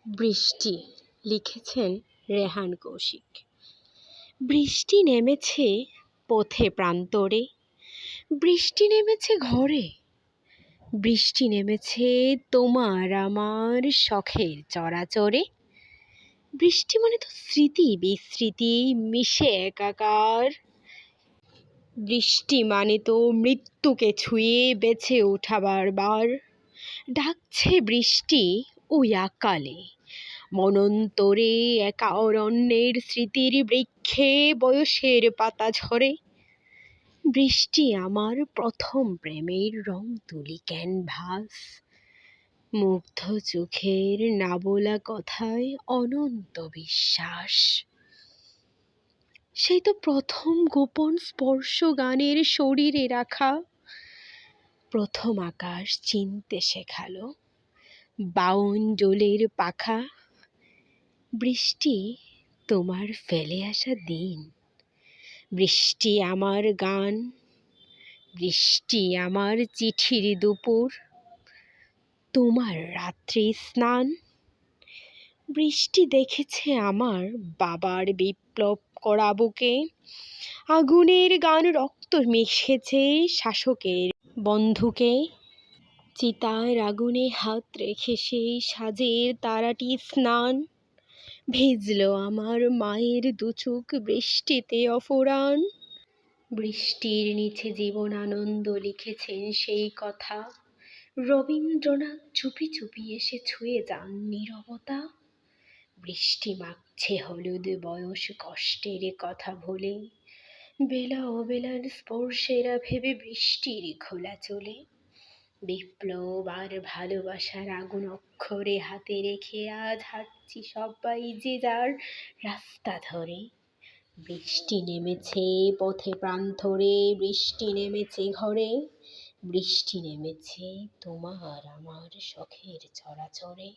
বৃষ্টি লিখেছেন রেহান কৌশিক। বৃষ্টি নেমেছে পথে প্রান্তরে, বৃষ্টি নেমেছে ঘরে, বৃষ্টি নেমেছে তোমার আমার শখের চরাচরে। বৃষ্টি মানে তো স্মৃতি বিস্মৃতি মিশে একাকার, বৃষ্টি মানে তো মৃত্যুকে ছুঁয়ে বেঁচে ওঠা বারবার। ডাকছে বৃষ্টি ওই আকালে, মনন্তরে একা অরণ্যের স্মৃতির বৃক্ষে বয়সের পাতা ঝরে। বৃষ্টি আমার প্রথম প্রেমের রং তুলি ক্যানভাস, মুগ্ধ চোখের না বলা কথায় অনন্ত বিশ্বাস। সেই তো প্রথম গোপন স্পর্শ গানের শরীরে রাখা, প্রথম আকাশ চিনতে শেখালো বাউন ডোলের পাখা। বৃষ্টি তোমার ফেলে আসা দিন, বৃষ্টি আমার গান, বৃষ্টি আমার চিঠির দুপুর, তোমার রাত্রি স্নান। বৃষ্টি দেখেছে আমার বাবার বিপ্লব করা বুকে, আগুনের গান রক্ত মিশেছে শাসকের বন্ধুকে। চিতার আগুনে হাত রেখে সেই সাজের তারাটি স্নান, ভিজল আমার মায়ের দুচোখ বৃষ্টিতে অফুরান। বৃষ্টির নিচে জীবন আনন্দ লিখেছেন সেই কথা, রবীন্দ্রনাথ চুপি চুপি এসে ছুঁয়ে যান নীরবতা। বৃষ্টি মাখছে হলুদ বয়স কষ্টের কথা ভুলে, বেলা অবেলার স্পর্শেরা ভেবে বৃষ্টির খোলা চলে। বিপ্লব আর ভালোবাসার আগুন অক্ষরে হাতে রেখে আজ হাঁটছি সবাই যে যার রাস্তা ধরে। বৃষ্টি নেমেছে পথে প্রান্তরে, বৃষ্টি নেমেছে ঘরে, বৃষ্টি নেমেছে তোমার আমার শখের চরাচরে।